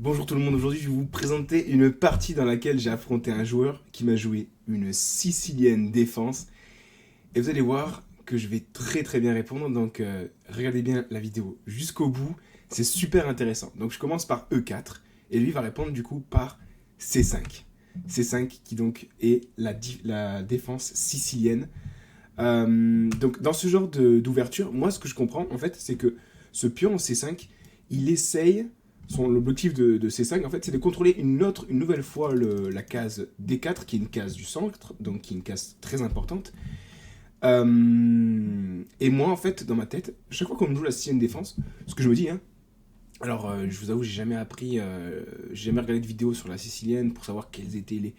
Bonjour tout le monde, aujourd'hui je vais vous présenter une partie dans laquelle j'ai affronté un joueur qui m'a joué une sicilienne défense. Et vous allez voir que je vais très bien répondre, donc regardez bien la vidéo jusqu'au bout, c'est super intéressant. Donc je commence par E4 et lui va répondre du coup par C5. C5 qui donc est la défense sicilienne. Donc dans ce genre d'ouverture, moi ce que je comprends en fait c'est que ce pion en C5, il essaye, l'objectif de C5 en fait c'est de contrôler une nouvelle fois la case D4 qui est une case du centre, donc qui est une case très importante. Et moi en fait dans ma tête, chaque fois qu'on me joue la sicilienne défense, ce que je me dis, hein, alors je vous avoue j'ai jamais regardé de vidéo sur la sicilienne pour savoir quels étaient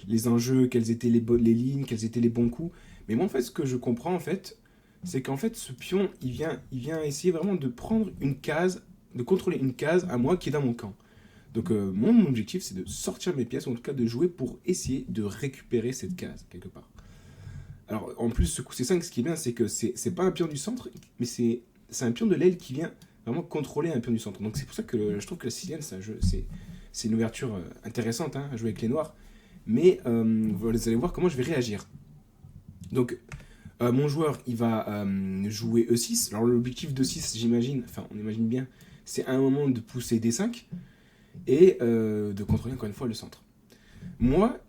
les enjeux, quelles étaient les lignes, quels étaient les bons coups. Mais moi, en fait, ce que je comprends, en fait, c'est qu'en fait, ce pion, il vient essayer vraiment de prendre une case, de contrôler une case à moi qui est dans mon camp. Donc, mon objectif, c'est de sortir mes pièces, ou en tout cas de jouer pour essayer de récupérer cette case, quelque part. Alors, en plus, ce coup C5, ce qui est bien, c'est que c'est pas un pion du centre, mais c'est un pion de l'aile qui vient vraiment contrôler un pion du centre. Donc, c'est pour ça que je trouve que la sicilienne, c'est une ouverture intéressante à jouer avec les noirs. Mais vous allez voir comment je vais réagir. Donc, mon joueur, il va jouer E6. Alors, l'objectif d'E6, j'imagine, enfin, on imagine bien, c'est à un moment de pousser D5 et de contrôler encore une fois le centre. Moi,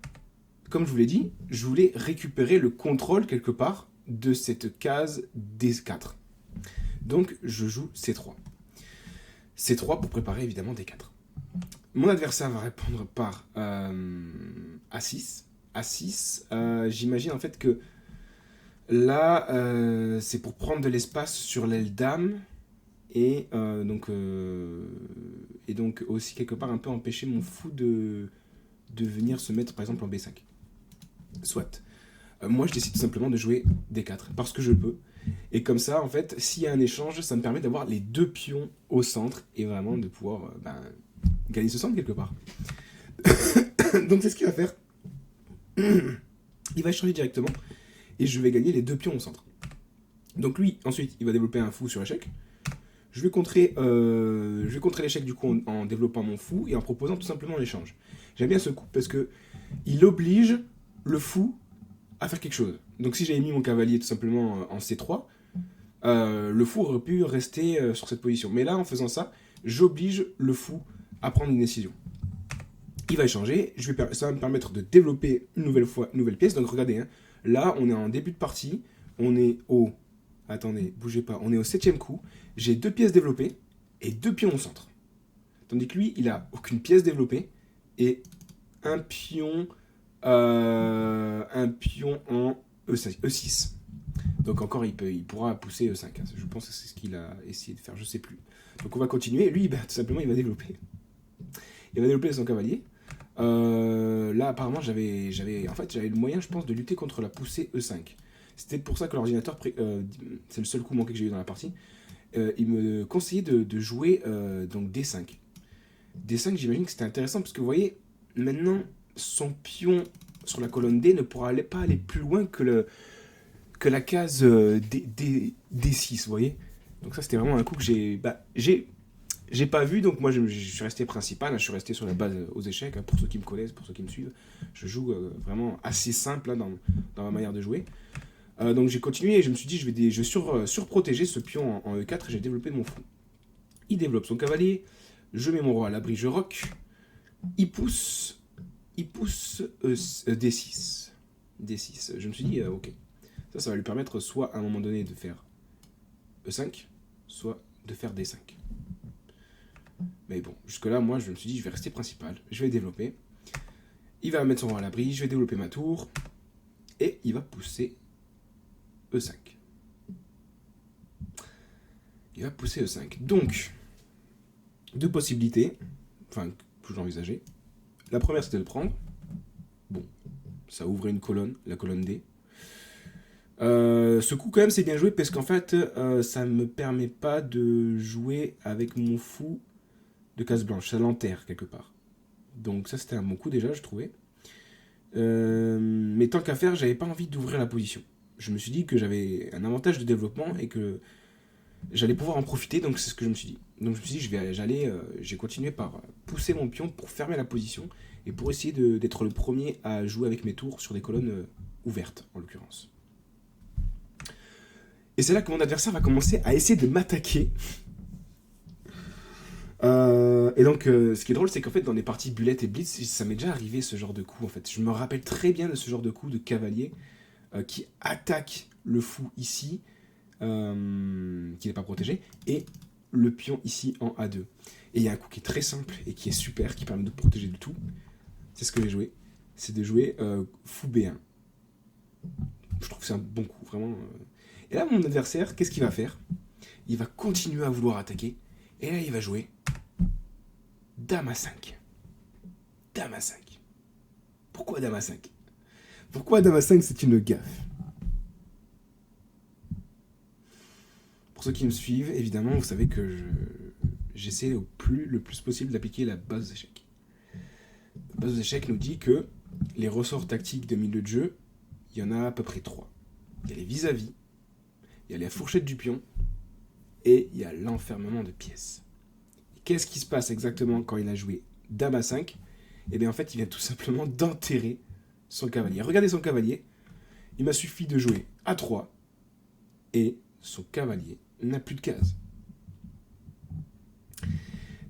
comme je vous l'ai dit, je voulais récupérer le contrôle quelque part de cette case D4. Donc, je joue C3. C3 pour préparer évidemment D4. Mon adversaire va répondre par A6. A6, j'imagine en fait que là, c'est pour prendre de l'espace sur l'aile dame et, et donc aussi quelque part un peu empêcher mon fou de venir se mettre par exemple en B5. Soit. Moi, je décide tout simplement de jouer D4 parce que je peux. Et comme ça, en fait, s'il y a un échange, ça me permet d'avoir les deux pions au centre et vraiment de pouvoir gagner ce centre quelque part. Donc c'est ce qu'il va faire. Il va échanger directement et je vais gagner les deux pions au centre. Donc lui, ensuite, il va développer un fou sur échec. Je vais contrer l'échec du coup en développant mon fou et en proposant tout simplement l'échange. J'aime bien ce coup parce que il oblige le fou à faire quelque chose. Donc si j'avais mis mon cavalier tout simplement en C3, le fou aurait pu rester sur cette position. Mais là, en faisant ça, j'oblige le fou à prendre une décision. Il va échanger, ça va me permettre de développer une nouvelle pièce. Donc regardez, hein, là on est en début de partie, on est au... Attendez, bougez pas, on est au 7ème coup, j'ai deux pièces développées et deux pions au centre. Tandis que lui, il a aucune pièce développée et un pion en E6. Donc encore, il pourra pousser E5. Hein. Je pense que c'est ce qu'il a essayé de faire, je sais plus. Donc on va continuer. Lui, tout simplement, il va développer. Il va développer son cavalier. Là, apparemment, j'avais le moyen, je pense, de lutter contre la poussée E5. C'était pour ça que l'ordinateur, c'est le seul coup manqué que j'ai eu dans la partie, il me conseillait de jouer donc D5. D5, j'imagine que c'était intéressant parce que vous voyez, maintenant, son pion sur la colonne D ne pourra pas aller plus loin que la case D6, vous voyez. Donc ça, c'était vraiment un coup que j'ai pas vu, donc moi je suis resté principal, hein, je suis resté sur la base aux échecs, hein, pour ceux qui me connaissent, pour ceux qui me suivent. Je joue vraiment assez simple là, dans ma manière de jouer. Donc j'ai continué et je me suis dit, je vais surprotéger ce pion en E4 et j'ai développé mon fou. Il développe son cavalier, je mets mon roi à l'abri, je rock, il pousse D6. D6. Je me suis dit, ok, ça va lui permettre soit à un moment donné de faire E5, soit de faire D5. Mais bon, jusque-là, moi, je me suis dit, je vais rester principal, je vais développer. Il va mettre son roi à l'abri, je vais développer ma tour, et il va pousser E5. Il va pousser E5. Donc, deux possibilités, enfin, que j'envisageais. La première, c'était de prendre. Bon, ça ouvrait une colonne, la colonne D. Ce coup, quand même, c'est bien joué parce qu'en fait, ça ne me permet pas de jouer avec mon fou de case blanche. Ça l'enterre quelque part. Donc ça, c'était un bon coup déjà, je trouvais. Mais tant qu'à faire, j'avais pas envie d'ouvrir la position. Je me suis dit que j'avais un avantage de développement et que j'allais pouvoir en profiter, donc c'est ce que je me suis dit. Donc je me suis dit, j'ai continué par pousser mon pion pour fermer la position et pour essayer d'être le premier à jouer avec mes tours sur des colonnes ouvertes, en l'occurrence. Et c'est là que mon adversaire va commencer à essayer de m'attaquer. Et donc, ce qui est drôle, c'est qu'en fait, dans des parties bullet et blitz, ça m'est déjà arrivé ce genre de coup. En fait, je me rappelle très bien de ce genre de coup de cavalier qui attaque le fou ici, qui n'est pas protégé, et le pion ici en A2. Et il y a un coup qui est très simple et qui est super, qui permet de protéger le tout. C'est ce que j'ai joué. C'est de jouer fou B1. Je trouve que c'est un bon coup, vraiment. Et là, mon adversaire, qu'est-ce qu'il va faire? Il va continuer à vouloir attaquer. Et là, il va jouer Dame à 5. Dame à 5. Pourquoi Dame à 5? Pourquoi Dame à 5, c'est une gaffe? Pour ceux qui me suivent, évidemment, vous savez que j'essaie le plus possible d'appliquer la base d'échecs. La base d'échecs nous dit que les ressorts tactiques de milieu de jeu, il y en a à peu près 3. Il y a les vis-à-vis, il y a la fourchette du pion, et il y a l'enfermement de pièces. Et qu'est-ce qui se passe exactement quand il a joué Dame à 5? Eh bien en fait, il vient tout simplement d'enterrer son cavalier. Regardez son cavalier, il m'a suffi de jouer A3, et son cavalier n'a plus de cases.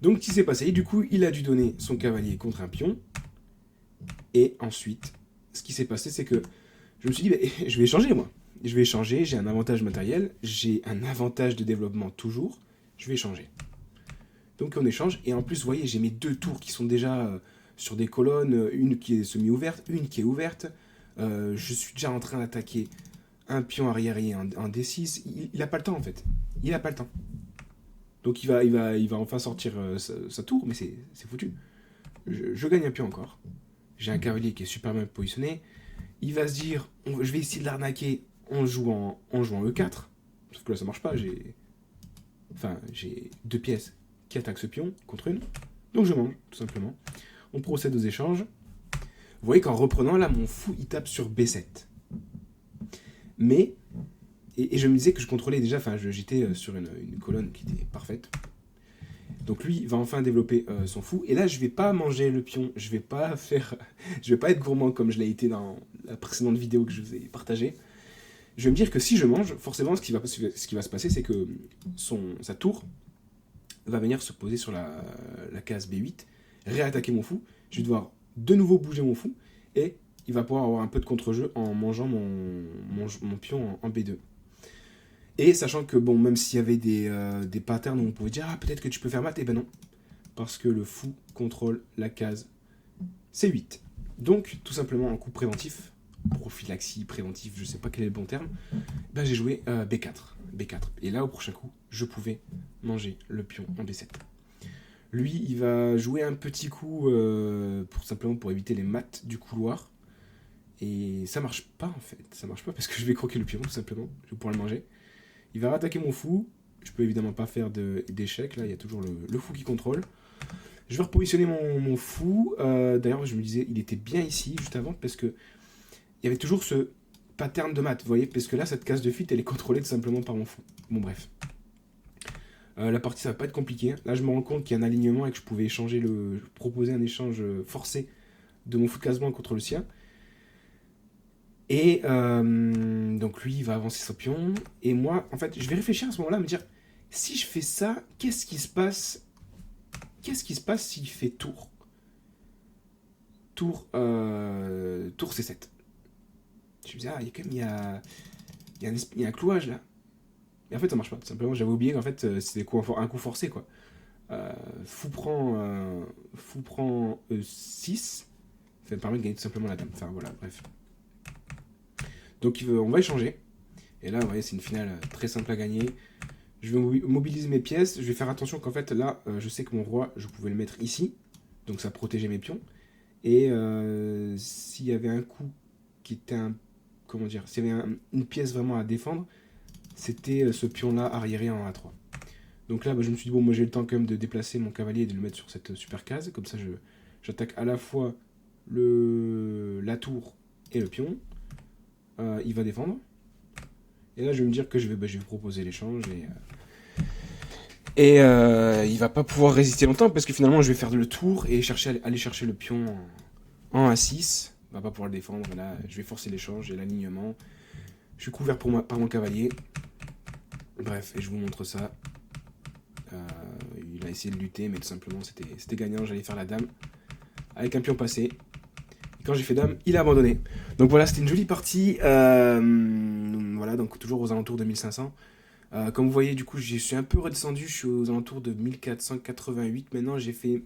Donc, ce qui s'est passé, du coup, il a dû donner son cavalier contre un pion. Et ensuite, ce qui s'est passé, c'est que je me suis dit, bah, je vais échanger, moi. Je vais échanger, j'ai un avantage matériel, j'ai un avantage de développement toujours. Je vais échanger. Donc, on échange. Et en plus, vous voyez, j'ai mes 2 tours qui sont déjà sur des colonnes. Une qui est semi-ouverte, une qui est ouverte. Je suis déjà en train d'attaquer un pion arrière en D6. Il n'a pas le temps, en fait. Il n'a pas le temps. Donc il va enfin sortir sa tour, mais c'est foutu. Je gagne un pion encore. J'ai un cavalier qui est super bien positionné. Il va se dire, je vais essayer de l'arnaquer en jouant E4. Sauf que là ça marche pas, j'ai 2 pièces qui attaquent ce pion contre une. Donc je mange, tout simplement. On procède aux échanges. Vous voyez qu'en reprenant là, mon fou il tape sur B7. Mais... Et je me disais que je contrôlais déjà, j'étais sur une colonne qui était parfaite. Donc lui va enfin développer son fou. Et là, je vais pas manger le pion, je vais pas être gourmand comme je l'ai été dans la précédente vidéo que je vous ai partagée. Je vais me dire que si je mange, forcément, ce qui va se passer, c'est que sa tour va venir se poser sur la case B8, réattaquer mon fou. Je vais devoir de nouveau bouger mon fou, et il va pouvoir avoir un peu de contre-jeu en mangeant mon pion en B2. Et sachant que, bon, même s'il y avait des patterns où on pouvait dire « Ah, peut-être que tu peux faire mat », eh ben non. Parce que le fou contrôle la case C8. Donc, tout simplement, en coup préventif, prophylaxie, préventif, je sais pas quel est le bon terme, ben j'ai joué B4. Et là, au prochain coup, je pouvais manger le pion en B7. Lui, il va jouer un petit coup simplement pour éviter les maths du couloir. Et ça marche pas, en fait. Ça marche pas parce que je vais croquer le pion, tout simplement. Je vais pouvoir le manger. Il va rattaquer mon fou. Je peux évidemment pas faire d'échec. Là, il y a toujours le fou qui contrôle. Je vais repositionner mon fou. D'ailleurs, je me disais, il était bien ici, juste avant, parce que il y avait toujours ce pattern de maths, vous voyez, parce que là, cette case de fuite, elle est contrôlée tout simplement par mon fou. Bon, bref. La partie, ça va pas être compliqué. Là, je me rends compte qu'il y a un alignement et que je pouvais proposer un échange forcé de mon fou de case blanc contre le sien. Et donc lui, il va avancer son pion. Et moi, en fait, je vais réfléchir à ce moment-là, me dire, si je fais ça, qu'est-ce qui se passe s'il fait tour Tour C7. Je me dis, il y a quand même, il y a un clouage là. Et en fait, ça marche pas. Tout simplement, j'avais oublié qu'en fait, c'était un coup forcé, quoi. Fou prend E6. Ça me permet de gagner tout simplement la dame. Enfin, voilà, bref. Donc on va échanger. Et là, vous voyez, c'est une finale très simple à gagner. Je vais mobiliser mes pièces. Je vais faire attention qu'en fait, là, je sais que mon roi, je pouvais le mettre ici. Donc ça protégeait mes pions. Et s'il y avait un coup qui était s'il y avait une pièce vraiment à défendre, c'était ce pion-là arriéré en A3. Donc là, je me suis dit, bon, moi j'ai le temps quand même de déplacer mon cavalier et de le mettre sur cette super case. Comme ça, j'attaque à la fois la tour et le pion. Il va défendre. Et là, je vais me dire que je vais proposer l'échange. Et il va pas pouvoir résister longtemps parce que finalement je vais faire le tour et aller chercher le pion en A6. Il va pas pouvoir le défendre. Là, je vais forcer l'échange et l'alignement. Je suis couvert par mon cavalier. Bref, et je vous montre ça. Il a essayé de lutter, mais tout simplement c'était gagnant. J'allais faire la dame avec un pion passé. Et quand j'ai fait dame, il a abandonné. Donc voilà, c'était une jolie partie. Voilà, donc toujours aux alentours de 1500. Comme vous voyez, du coup, je suis un peu redescendu. Je suis aux alentours de 1488. Maintenant, j'ai fait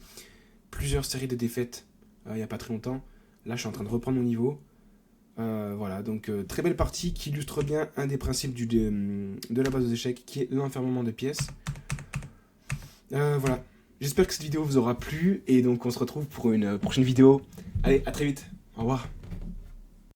plusieurs séries de défaites il n'y a pas très longtemps. Là, je suis en train de reprendre mon niveau. Voilà, donc très belle partie qui illustre bien un des principes de la base aux échecs, qui est l'enfermement de pièces. Voilà, j'espère que cette vidéo vous aura plu, et donc on se retrouve pour une prochaine vidéo. Allez, à très vite, au revoir.